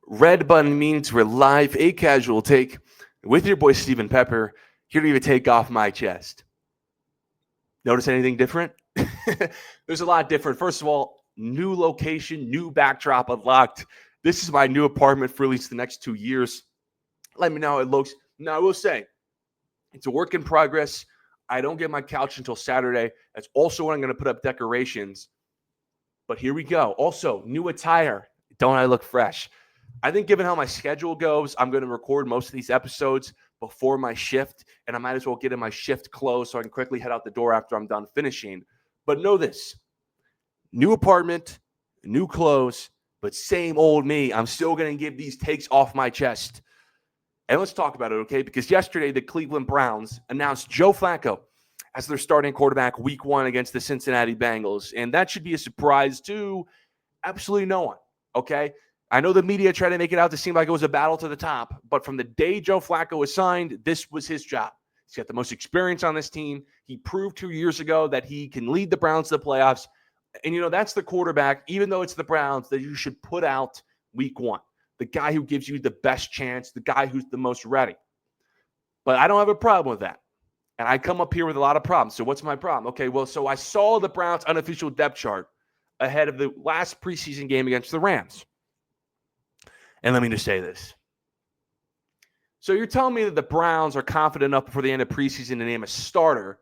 Red button means we're live, a casual take with your boy Stephen Pepper, here to even take off my chest. Notice anything different? There's a lot different. First of all, new location, new backdrop unlocked. This is my new apartment for at least the next 2 years. Let me know how it looks. Now, I will say, it's a work in progress. I don't get my couch until Saturday. That's also when I'm going to put up decorations. But here we go. Also, new attire. Don't I look fresh? I think given how my schedule goes, I'm going to record most of these episodes before my shift, and I might as well get in my shift clothes so I can quickly head out the door after I'm done finishing. But know this, new apartment, new clothes, but same old me. I'm still going to give these takes off my chest. And let's talk about it, okay? Because yesterday, the Cleveland Browns announced Joe Flacco as their starting quarterback week 1 against the Cincinnati Bengals. And that should be a surprise to absolutely no one, okay? I know the media tried to make it out to seem like it was a battle to the top, but from the day Joe Flacco was signed, this was his job. He's got the most experience on this team. He proved 2 years ago that he can lead the Browns to the playoffs. And, that's the quarterback, even though it's the Browns, that you should put out week 1. The guy who gives you the best chance, the guy who's the most ready. But I don't have a problem with that. And I come up here with a lot of problems. So what's my problem? Okay, well, so I saw the Browns' unofficial depth chart ahead of the last preseason game against the Rams. And let me just say this. So you're telling me that the Browns are confident enough before the end of preseason to name a starter,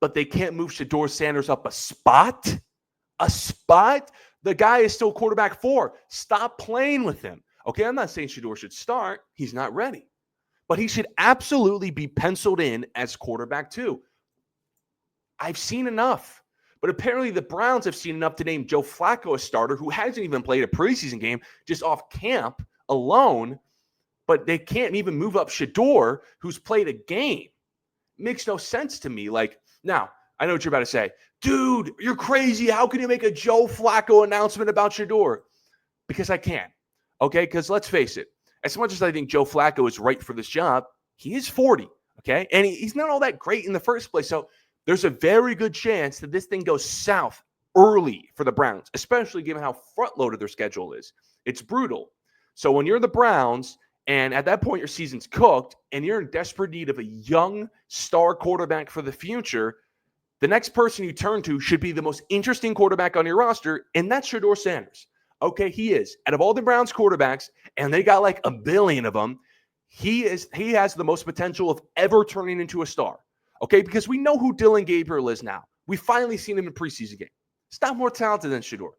but they can't move Shedeur Sanders up a spot? A spot? The guy is still quarterback 4. Stop playing with him. Okay, I'm not saying Shedeur should start. He's not ready. But he should absolutely be penciled in as quarterback 2. I've seen enough. But apparently the Browns have seen enough to name Joe Flacco a starter who hasn't even played a preseason game, just off camp alone. But they can't even move up Shedeur, who's played a game. Makes no sense to me. Now, I know what you're about to say. Dude, you're crazy. How can you make a Joe Flacco announcement about Shedeur? Because I can. Okay? Because let's face it. As much as I think Joe Flacco is right for this job, he is 40. Okay? And he's not all that great in the first place. So there's a very good chance that this thing goes south early for the Browns, especially given how front-loaded their schedule is. It's brutal. So when you're the Browns, and at that point your season's cooked, and you're in desperate need of a young star quarterback for the future, the next person you turn to should be the most interesting quarterback on your roster, and that's Shedeur Sanders. Okay, he is. Out of all the Browns quarterbacks, and they got like a billion of them, he has the most potential of ever turning into a star. Okay, because we know who Dylan Gabriel is now. We've finally seen him in preseason game. He's not more talented than Shedeur.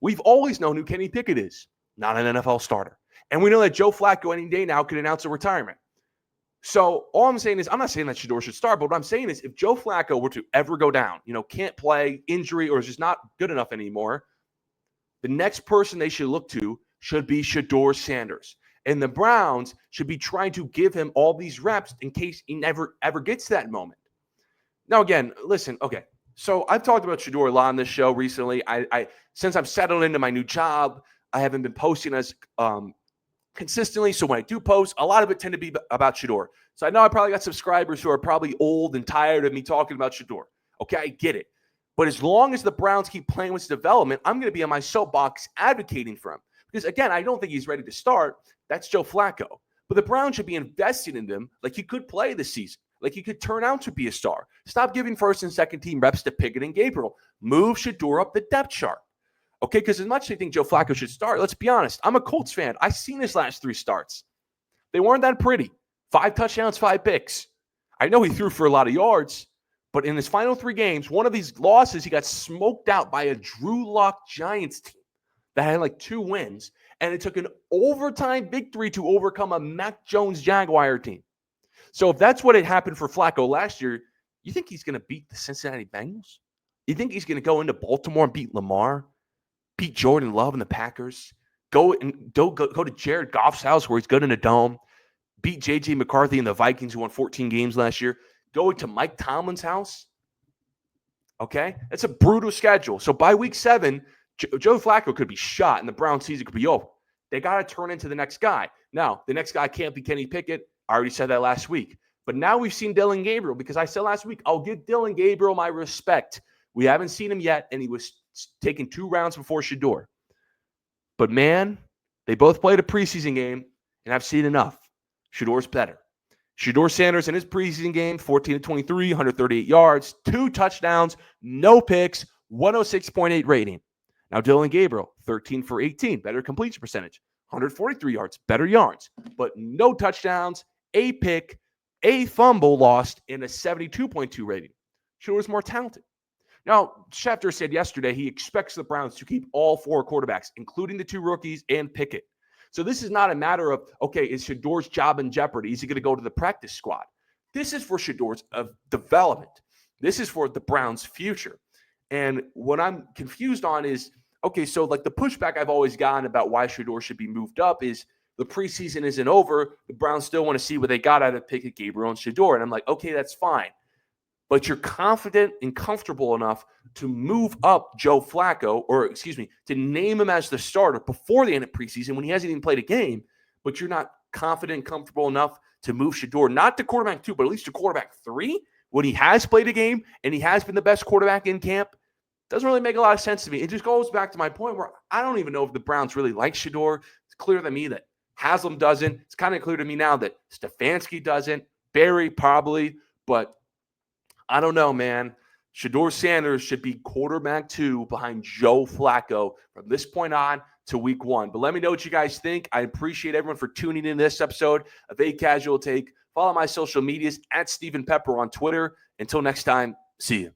We've always known who Kenny Pickett is, not an NFL starter. And we know that Joe Flacco any day now could announce a retirement. So all I'm saying is, I'm not saying that Shedeur should start, but what I'm saying is if Joe Flacco were to ever go down, can't play, injury, or is just not good enough anymore, the next person they should look to should be Shedeur Sanders. And the Browns should be trying to give him all these reps in case he never, ever gets to that moment. Now, again, listen, okay. So I've talked about Shedeur a lot on this show recently. I since I've settled into my new job, I haven't been posting as consistently. So when I do post, a lot of it tend to be about Shedeur. So I know I probably got subscribers who are probably old and tired of me talking about Shedeur. Okay, I get it. But as long as the Browns keep playing with his development, I'm going to be on my soapbox advocating for him. Because, again, I don't think he's ready to start. That's Joe Flacco. But the Browns should be investing in him like he could play this season. Like he could turn out to be a star. Stop giving first and second team reps to Pickett and Gabriel. Move Shedeur up the depth chart. Okay, because as much as I think Joe Flacco should start, let's be honest. I'm a Colts fan. I've seen his last 3 starts. They weren't that pretty. 5 touchdowns, 5 picks. I know he threw for a lot of yards, but in his final 3 games, one of these losses, he got smoked out by a Drew Lock Giants team that had like 2 wins, and it took an overtime victory to overcome a Mac Jones Jaguar team. So if that's what had happened for Flacco last year, you think he's going to beat the Cincinnati Bengals? You think he's going to go into Baltimore and beat Lamar, beat Jordan Love and the Packers, go to Jared Goff's house where he's good in a dome, beat J.J. McCarthy and the Vikings who won 14 games last year, go to Mike Tomlin's house? Okay? That's a brutal schedule. So by week 7, Joe Flacco could be shot and the Browns season could be over. They got to turn into the next guy. Now, the next guy can't be Kenny Pickett. I already said that last week. But now we've seen Dylan Gabriel because I said last week, I'll give Dylan Gabriel my respect. We haven't seen him yet, and he was taken 2 rounds before Shedeur. But, man, They both played a preseason game, and I've seen enough. Shedeur's better. Shedeur Sanders in his preseason game, 14 to 23, 138 yards, 2 touchdowns, no picks, 106.8 rating. Now, Dylan Gabriel, 13 for 18, better completion percentage, 143 yards, better yards, but no touchdowns, a pick, a fumble lost, and a 72.2 rating. Shedeur's more talented. Now, Schefter said yesterday he expects the Browns to keep all 4 quarterbacks, including the 2 rookies and Pickett. So this is not a matter of, okay, is Shedeur's job in jeopardy? Is he going to go to the practice squad? This is for Shedeur's development. This is for the Browns' future. And what I'm confused on is, okay, so like the pushback I've always gotten about why Shedeur should be moved up is the preseason isn't over. The Browns still want to see what they got out of Pickett, Gabriel, and Shedeur. And I'm like, okay, that's fine. But you're confident and comfortable enough to move up Joe Flacco, or excuse me, to name him as the starter before the end of preseason when he hasn't even played a game, but you're not confident and comfortable enough to move Shedeur, not to quarterback 2, but at least to quarterback 3, when he has played a game and he has been the best quarterback in camp. Doesn't really make a lot of sense to me. It just goes back to my point where I don't even know if the Browns really like Shedeur. It's clear to me that Haslam doesn't. It's kind of clear to me now that Stefanski doesn't. Barry probably, but I don't know, man. Shedeur Sanders should be quarterback 2 behind Joe Flacco from this point on to week 1. But let me know what you guys think. I appreciate everyone for tuning in this episode of A Casual Take. Follow my social medias at Stephen Pepper on Twitter. Until next time, see you.